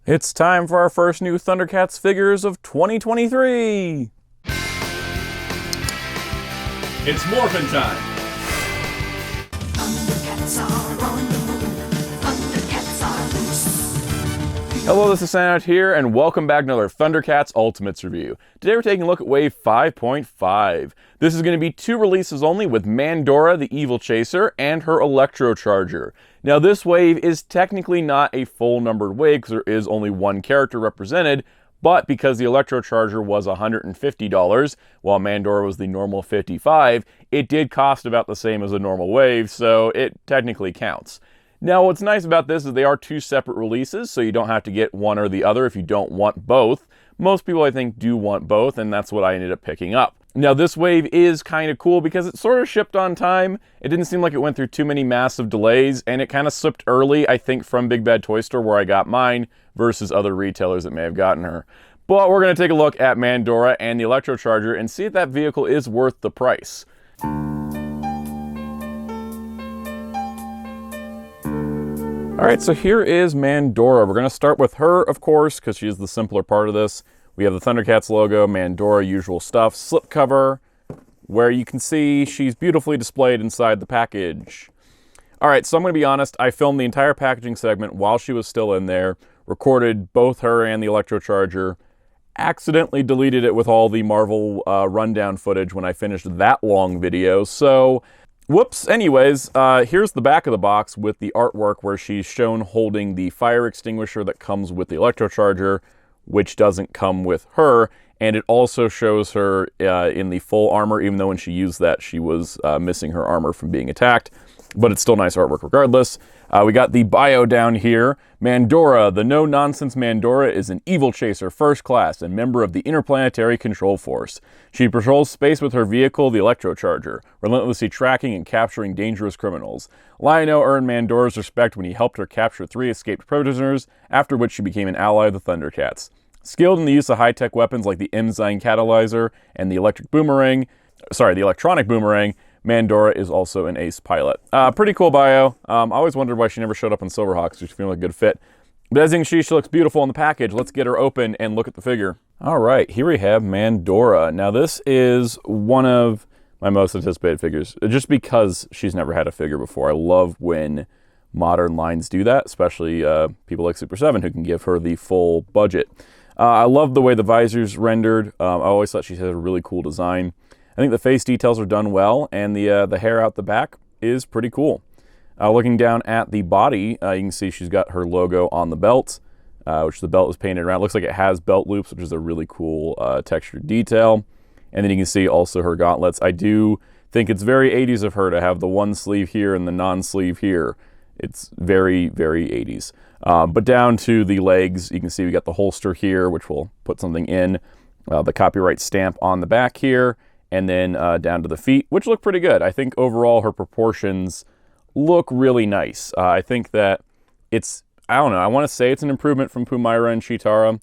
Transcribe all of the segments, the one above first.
It's time for our first new Thundercats figures of 2023! It's morphin' time! Thundercats are on the move. Thundercats are loose. Hello, this is Soundout here, and welcome back to another Thundercats Ultimates review. Today we're taking a look at Wave 5.5. This is going to be 2 releases only, with Mandora, the Evil Chaser, and her Electro-Charger. Now this wave is technically not a full numbered wave because there is only 1 character represented, but because the Electro-Charger was $150, while Mandora was the normal $55, it did cost about the same as a normal wave, so it technically counts. Now what's nice about this is they are 2 separate releases, so you don't have to get one or the other if you don't want both. Most people, I think, do want both, and that's what I ended up picking up. Now this wave is kind of cool because it sort of shipped on time. It didn't seem like it went through too many massive delays, and it kind of slipped early, I think, from Big Bad Toy Store where I got mine versus other retailers that may have gotten her. But we're going to take a look at Mandora and the Electro-Charger and see if that vehicle is worth the price. Alright, so here is Mandora. We're going to start with her, of course, because she is the simpler part of this. We have the Thundercats logo, Mandora, usual stuff, slipcover, where you can see she's beautifully displayed inside the package. Alright, so I'm going to be honest, I filmed the entire packaging segment while she was still in there, recorded both her and the Electro-Charger, accidentally deleted it with all the Marvel rundown footage when I finished that long video, so whoops. Anyways, here's the back of the box with the artwork where she's shown holding the fire extinguisher that comes with the Electro-Charger, which doesn't come with her, and it also shows her in the full armor, even though when she used that she was missing her armor from being attacked, but it's still nice artwork regardless. We got the bio down here. Mandora, the no-nonsense Mandora, is an evil chaser first class and member of the Interplanetary Control Force. She patrols space with her vehicle, the Electro-Charger, relentlessly tracking and capturing dangerous criminals. Lion-O earned Mandora's respect when he helped her capture 3 escaped prisoners, after which she became an ally of the Thundercats. Skilled in the use of high-tech weapons like the Enzyme Catalyzer and the electronic boomerang, Mandora is also an ace pilot. Pretty cool bio. I always wondered why she never showed up on Silverhawks, which feels like a good fit. But as you can see, she looks beautiful in the package. Let's get her open and look at the figure. All right, here we have Mandora. Now this is one of my most anticipated figures, just because she's never had a figure before. I love when modern lines do that, especially people like Super7 who can give her the full budget. I love the way the visor's rendered. I always thought she had a really cool design. I think the face details are done well, and the hair out the back is pretty cool. Looking down at the body, you can see she's got her logo on the belt, which the belt is painted around. It looks like it has belt loops, which is a really cool textured detail. And then you can see also her gauntlets. I do think it's very 80s of her to have the one sleeve here and the non-sleeve here. It's very, very 80s. But down to the legs, you can see we got the holster here, which will put something in. The copyright stamp on the back here. And then down to the feet, which look pretty good. I think overall her proportions look really nice. I think that it's, I don't know, I want to say it's an improvement from Mumm-Ra and Cheetara,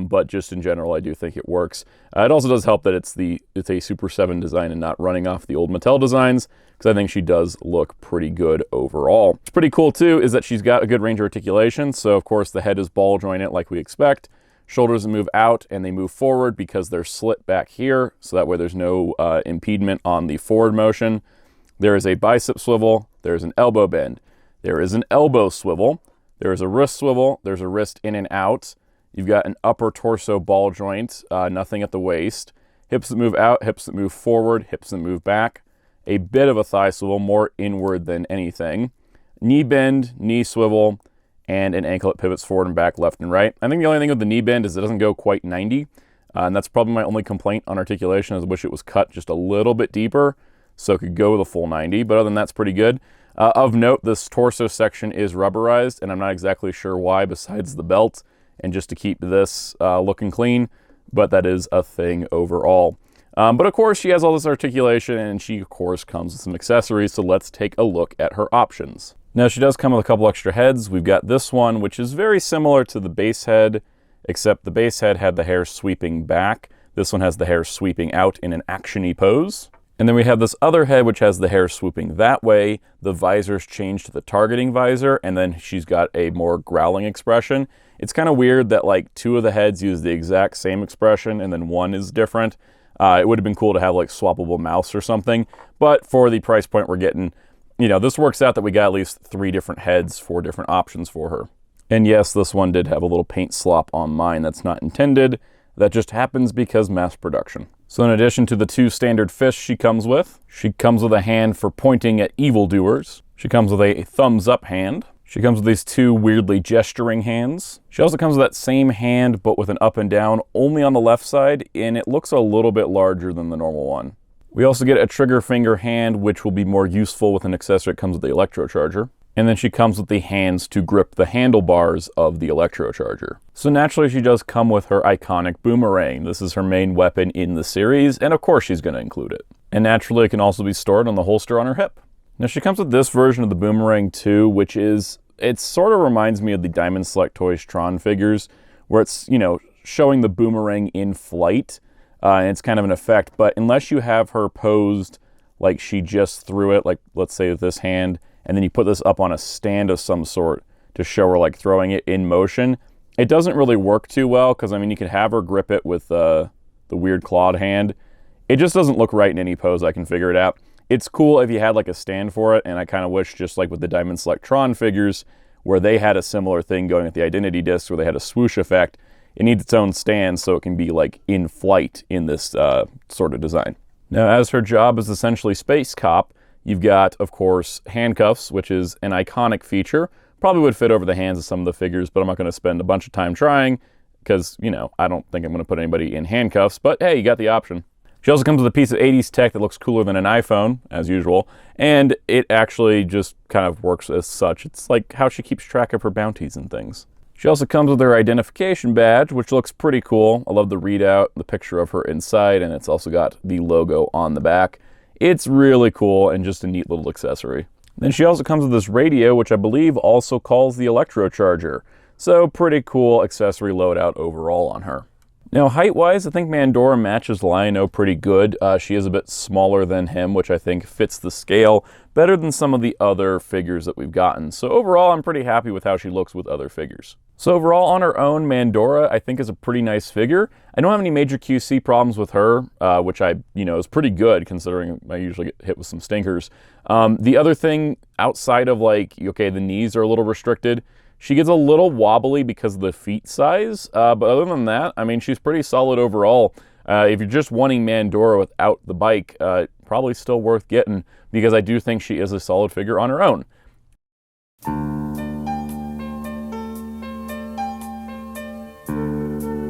but just in general, I do think it works. It also does help that it's a Super7 design and not running off the old Mattel designs, because I think she does look pretty good overall. What's pretty cool too is that she's got a good range of articulation, so of course the head is ball jointed like we expect. Shoulders move out and they move forward because they're slit back here, so that way there's no impediment on the forward motion. There is a bicep swivel, there's an elbow bend, there is an elbow swivel, there is a wrist swivel, there's a wrist in and out. You've got an upper torso ball joint, nothing at the waist. Hips that move out, hips that move forward, hips that move back. A bit of a thigh swivel, more inward than anything. Knee bend, knee swivel, and an ankle that pivots forward and back, left and right. I think the only thing with the knee bend is it doesn't go quite 90, and that's probably my only complaint on articulation. I wish it was cut just a little bit deeper so it could go the full 90, but other than that's pretty good. Of note, this torso section is rubberized, and I'm not exactly sure why besides the belt, and just to keep this looking clean, but that is a thing overall. But of course, she has all this articulation, and she, of course, comes with some accessories, so let's take a look at her options. Now, she does come with a couple extra heads. We've got this one, which is very similar to the base head, except the base head had the hair sweeping back. This one has the hair sweeping out in an action-y pose. And then we have this other head, which has the hair swooping that way. The visor's changed to the targeting visor, and then she's got a more growling expression. It's kind of weird that like 2 of the heads use the exact same expression and then 1 is different. It would have been cool to have like swappable mouths or something, but for the price point we're getting, you know, this works out that we got at least 3 different heads, 4 different options for her. And yes, this one did have a little paint slop on mine. That's not intended. That just happens because mass production. So in addition to the 2 standard fists she comes with a hand for pointing at evildoers. She comes with a thumbs up hand. She comes with these 2 weirdly gesturing hands. She also comes with that same hand, but with an up and down only on the left side, and it looks a little bit larger than the normal one. We also get a trigger finger hand, which will be more useful with an accessory that comes with the Electro-Charger. And then she comes with the hands to grip the handlebars of the Electro-Charger. So naturally she does come with her iconic boomerang. This is her main weapon in the series, and of course she's going to include it. And naturally it can also be stored on the holster on her hip. Now she comes with this version of the boomerang too, which is, it sort of reminds me of the Diamond Select Toys Tron figures, where it's, you know, showing the boomerang in flight, and it's kind of an effect, but unless you have her posed like she just threw it, like let's say with this hand, and then you put this up on a stand of some sort to show her like throwing it in motion, it doesn't really work too well, because I mean you could have her grip it with the weird clawed hand. It just doesn't look right in any pose I can figure it out. It's cool if you had like a stand for it, and I kind of wish, just like with the Diamond Select Tron figures, where they had a similar thing going with the identity discs, where they had a swoosh effect, it needs its own stand so it can be like in flight in this sort of design. Now, as her job is essentially Space Cop, you've got, of course, handcuffs, which is an iconic feature. Probably would fit over the hands of some of the figures, but I'm not going to spend a bunch of time trying because, you know, I don't think I'm going to put anybody in handcuffs, but hey, you got the option. She also comes with a piece of 80s tech that looks cooler than an iPhone, as usual, and it actually just kind of works as such. It's like how she keeps track of her bounties and things. She also comes with her identification badge, which looks pretty cool. I love the readout, the picture of her inside, and it's also got the logo on the back. It's really cool and just a neat little accessory. Then she also comes with this radio, which I believe also calls the Electro-Charger. So pretty cool accessory loadout overall on her. Now, height-wise, I think Mandora matches Lynx-O pretty good. She is a bit smaller than him, which I think fits the scale better than some of the other figures that we've gotten. So overall, I'm pretty happy with how she looks with other figures. So overall, on her own, Mandora, I think, is a pretty nice figure. I don't have any major QC problems with her, which is pretty good considering I usually get hit with some stinkers. The other thing, outside of like, okay, the knees are a little restricted, she gets a little wobbly because of the feet size, but other than that, I mean, she's pretty solid overall. If you're just wanting Mandora without the bike, probably still worth getting, because I do think she is a solid figure on her own.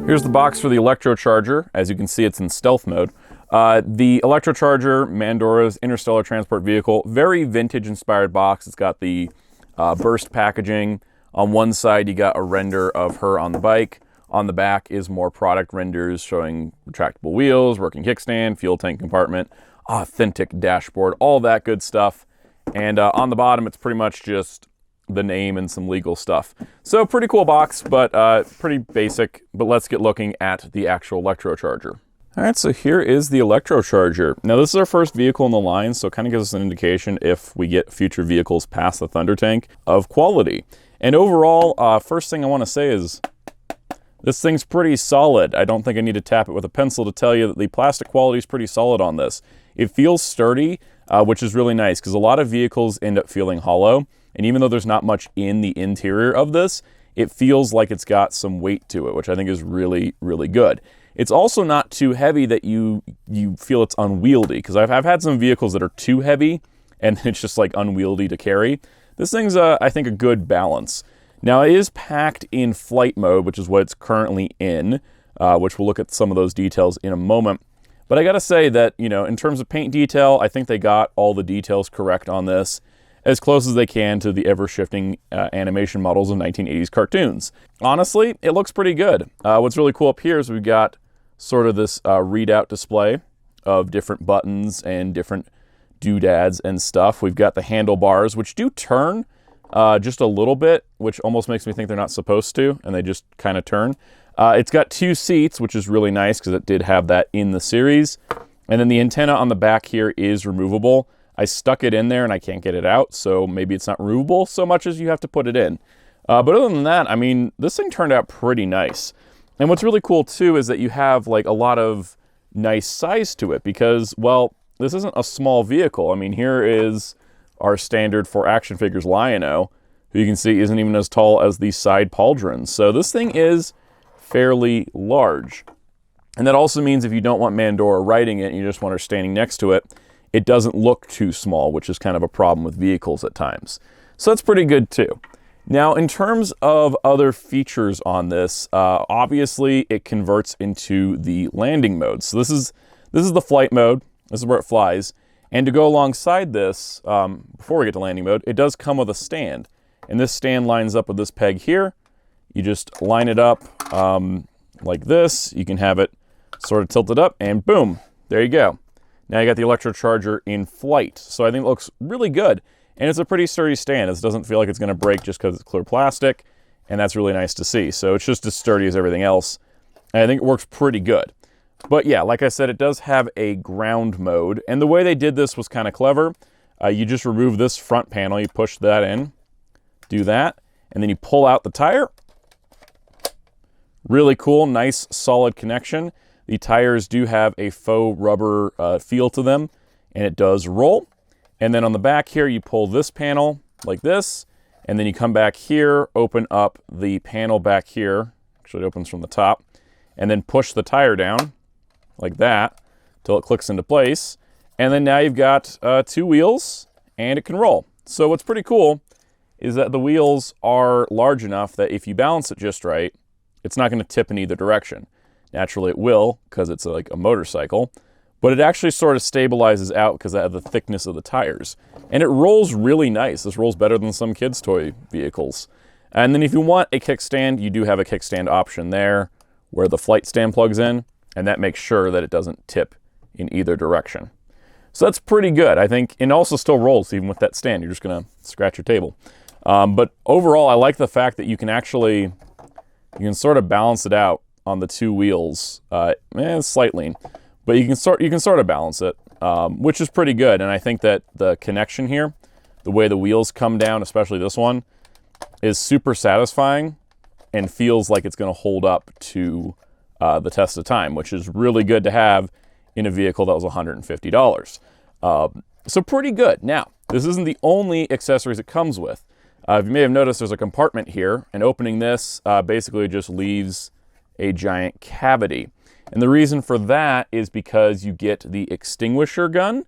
Here's the box for the Electro-Charger. As you can see, it's in stealth mode. The Electro-Charger, Mandora's interstellar transport vehicle, very vintage-inspired box. It's got the burst packaging. On one side, you got a render of her on the bike. On the back is more product renders showing retractable wheels, working kickstand, fuel tank compartment, authentic dashboard, all that good stuff. And on the bottom, it's pretty much just the name and some legal stuff. So pretty cool box, but pretty basic. But let's get looking at the actual Electro-Charger. All right, so here is the Electro-Charger. Now, this is our first vehicle in the line, so it kind of gives us an indication if we get future vehicles past the Thunder Tank of quality. And overall, first thing I want to say is this thing's pretty solid. I don't think I need to tap it with a pencil to tell you that the plastic quality is pretty solid on this. It feels sturdy, which is really nice because a lot of vehicles end up feeling hollow. And even though there's not much in the interior of this, it feels like it's got some weight to it, which I think is really, really good. It's also not too heavy that you feel it's unwieldy, because I've had some vehicles that are too heavy and it's just like unwieldy to carry. This thing's, I think, a good balance. Now, it is packed in flight mode, which is what it's currently in, which we'll look at some of those details in a moment. But I gotta say that, you know, in terms of paint detail, I think they got all the details correct on this, as close as they can to the ever-shifting animation models of 1980s cartoons. Honestly, it looks pretty good. What's really cool up here is we've got sort of this readout display of different buttons and different doodads and stuff. We've got the handlebars, which do turn just a little bit, which almost makes me think they're not supposed to, and they just kind of turn. It's got 2 seats, which is really nice because it did have that in the series. And then the antenna on the back here is removable. I stuck it in there and I can't get it out, so maybe it's not removable so much as you have to put it in. But other than that, I mean, this thing turned out pretty nice. And what's really cool too is that you have like a lot of nice size to it because, well, this isn't a small vehicle. I mean, here is our standard for action figures Lion-O, who you can see isn't even as tall as the side pauldrons. So this thing is fairly large. And that also means if you don't want Mandora riding it and you just want her standing next to it, it doesn't look too small, which is kind of a problem with vehicles at times. So that's pretty good too. Now, in terms of other features on this, obviously it converts into the landing mode. So this is the flight mode. This is where it flies. And to go alongside this, before we get to landing mode, it does come with a stand. And this stand lines up with this peg here. You just line it up like this. You can have it sort of tilted up, and boom, there you go. Now you got the Electro-Charger in flight. So I think it looks really good. And it's a pretty sturdy stand. This doesn't feel like it's going to break just because it's clear plastic. And that's really nice to see. So it's just as sturdy as everything else. And I think it works pretty good. But yeah, like I said, it does have a ground mode. And the way they did this was kind of clever. You just remove this front panel. You push that in. Do that. And then you pull out the tire. Really cool, nice, solid connection. The tires do have a faux rubber feel to them. And it does roll. And then on the back here, you pull this panel like this, and then you come back here, open up the panel back here. Actually, it opens from the top, and then push the tire down like that till it clicks into place. And then now you've got 2 wheels, and it can roll. So what's pretty cool is that the wheels are large enough that if you balance it just right, it's not going to tip in either direction. Naturally, it will because it's like a motorcycle. But it actually sort of stabilizes out because of the thickness of the tires. And it rolls really nice. This rolls better than some kids' toy vehicles. And then if you want a kickstand, you do have a kickstand option there where the flight stand plugs in, and that makes sure that it doesn't tip in either direction. So that's pretty good, I think. And it also still rolls even with that stand. You're just going to scratch your table. But overall, I like the fact that you can sort of balance it out on the 2 wheels, slightly. But you can sort of balance it, which is pretty good. And I think that the connection here, the way the wheels come down, especially this one, is super satisfying and feels like it's going to hold up to the test of time, which is really good to have in a vehicle that was $150. So pretty good. Now, this isn't the only accessories it comes with. You may have noticed there's a compartment here, and opening this basically just leaves a giant cavity. And the reason for that is because you get the extinguisher gun,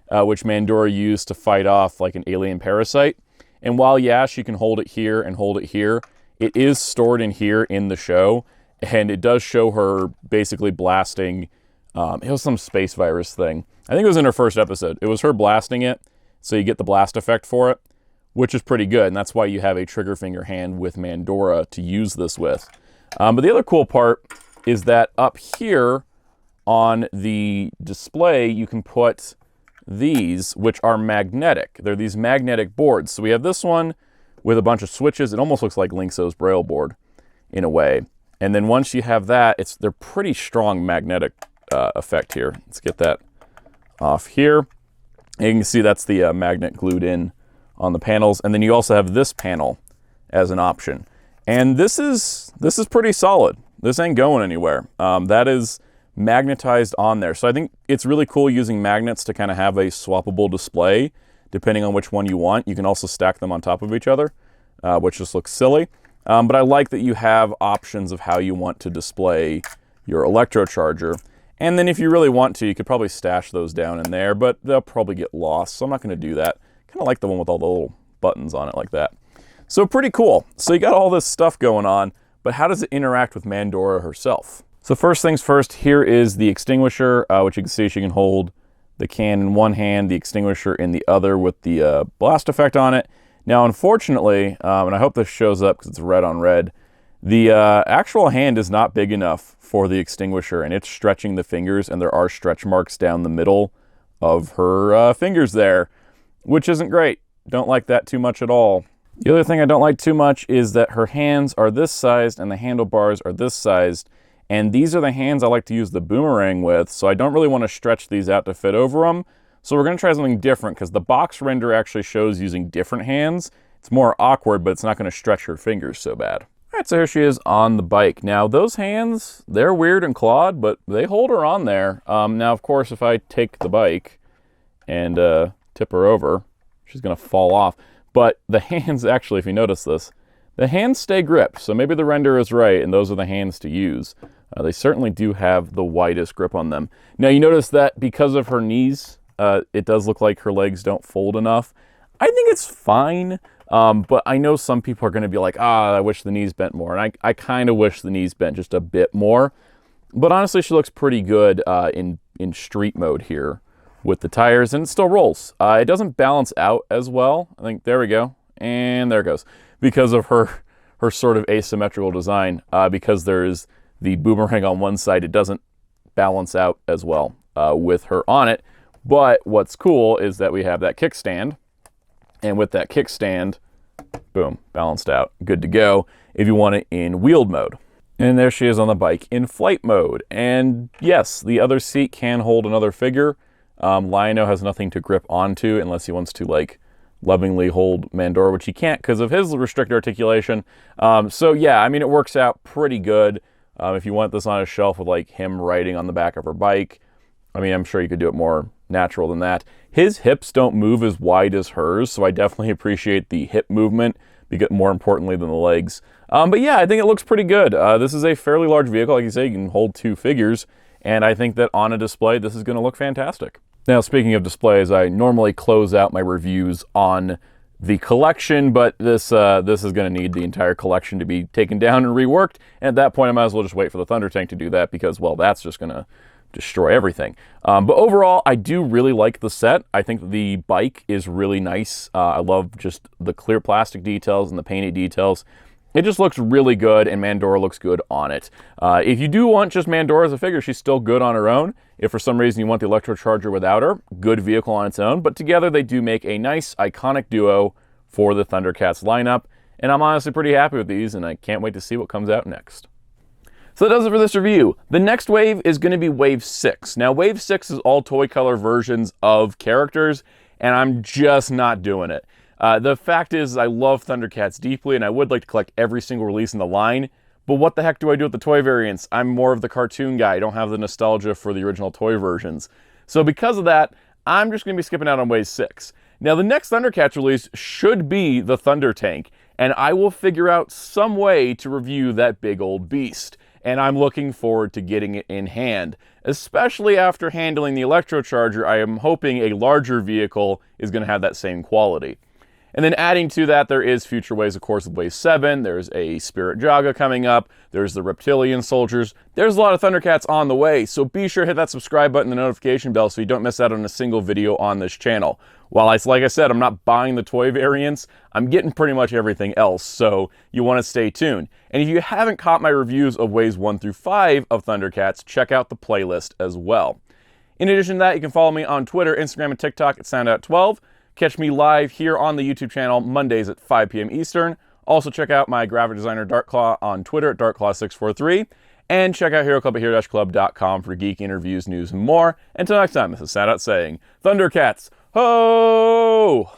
which Mandora used to fight off like an alien parasite. And while, yeah, she can hold it here and hold it here, it is stored in here in the show. And it does show her basically blasting, it was some space virus thing. I think it was in her first episode. It was her blasting it, so you get the blast effect for it, which is pretty good. And that's why you have a trigger finger hand with Mandora to use this with. But the other cool part is that up here on the display, you can put these, which are magnetic. They're these magnetic boards. So we have this one with a bunch of switches. It almost looks like Lynx-O's Braille board in a way. And then once you have that, they're pretty strong magnetic effect here. Let's get that off here. And you can see that's the magnet glued in on the panels. And then you also have this panel as an option. And this is pretty solid. This ain't going anywhere. That is magnetized on there. So I think it's really cool using magnets to kind of have a swappable display, depending on which one you want. You can also stack them on top of each other, which just looks silly. But I like that you have options of how you want to display your Electro-Charger. And then if you really want to, you could probably stash those down in there, but they'll probably get lost. So I'm not going to do that. Kind of like the one with all the little buttons on it like that. So pretty cool. So you got all this stuff going on. But how does it interact with Mandora herself? So first things first, here is the extinguisher, which you can see she can hold the can in one hand, the extinguisher in the other with the blast effect on it. Now, unfortunately, and I hope this shows up because it's red on red, the actual hand is not big enough for the extinguisher, and it's stretching the fingers, and there are stretch marks down the middle of her fingers there, which isn't great. Don't like that too much at all. The other thing I don't like too much is that her hands are this sized and the handlebars are this sized. And these are the hands I like to use the boomerang with, so I don't really want to stretch these out to fit over them. So we're going to try something different because the box render actually shows using different hands. It's more awkward, but it's not going to stretch her fingers so bad. All right, so here she is on the bike. Now, those hands, they're weird and clawed, but they hold her on there. Now, of course, if I take the bike and tip her over, she's going to fall off. But the hands, actually, if you notice this, the hands stay gripped. So maybe the render is right, and those are the hands to use. They certainly do have the widest grip on them. Now, you notice that because of her knees, it does look like her legs don't fold enough. I think it's fine, but I know some people are going to be like, I wish the knees bent more. And I kind of wish the knees bent just a bit more. But honestly, she looks pretty good in street mode here with the tires, and it still rolls. It doesn't balance out as well. I think, there we go, and there it goes. Because of her sort of asymmetrical design, because there is the boomerang on one side, it doesn't balance out as well with her on it. But what's cool is that we have that kickstand, and with that kickstand, boom, balanced out, good to go if you want it in wheeled mode. And there she is on the bike in flight mode. And yes, the other seat can hold another figure. Lion-O has nothing to grip onto unless he wants to like lovingly hold Mandora, which he can't because of his restricted articulation. So yeah, I mean, it works out pretty good. If you want this on a shelf with like him riding on the back of her bike, I mean, I'm sure you could do it more natural than that. His hips don't move as wide as hers, so I definitely appreciate the hip movement, more importantly than the legs. But yeah, I think it looks pretty good. This is a fairly large vehicle. Like you say, you can hold 2 figures, and I think that on a display, this is going to look fantastic. Now, speaking of displays, I normally close out my reviews on the collection, but this is going to need the entire collection to be taken down and reworked. And at that point, I might as well just wait for the Thunder Tank to do that because, well, that's just going to destroy everything. But overall, I do really like the set. I think the bike is really nice. I love just the clear plastic details and the painted details. It just looks really good, and Mandora looks good on it. If you do want just Mandora as a figure, she's still good on her own. If for some reason you want the Electro-Charger without her, good vehicle on its own. But together they do make a nice, iconic duo for the Thundercats lineup. And I'm honestly pretty happy with these, and I can't wait to see what comes out next. So that does it for this review. The next wave is going to be Wave 6. Now, Wave 6 is all toy color versions of characters, and I'm just not doing it. The fact is, I love Thundercats deeply, and I would like to collect every single release in the line, but what the heck do I do with the toy variants? I'm more of the cartoon guy. I don't have the nostalgia for the original toy versions. So because of that, I'm just going to be skipping out on Wave 6. Now, the next Thundercats release should be the Thunder Tank, and I will figure out some way to review that big old beast. And I'm looking forward to getting it in hand. Especially after handling the Electro-Charger, I am hoping a larger vehicle is going to have that same quality. And then adding to that, there is future waves, of course, with Wave 7. There's a Spirit Jaga coming up. There's the Reptilian Soldiers. There's a lot of Thundercats on the way, so be sure to hit that subscribe button and the notification bell so you don't miss out on a single video on this channel. While, like I said, I'm not buying the toy variants, I'm getting pretty much everything else, so you want to stay tuned. And if you haven't caught my reviews of Waves 1 through 5 of Thundercats, check out the playlist as well. In addition to that, you can follow me on Twitter, Instagram, and TikTok at Soundout12. Catch me live here on the YouTube channel Mondays at 5 p.m. Eastern. Also check out my graphic designer Darkclaw on Twitter at Darkclaw643. And check out HeroClub at hero-club.com for geek interviews, news, and more. Until next time, this is Soundout saying, Thundercats, ho!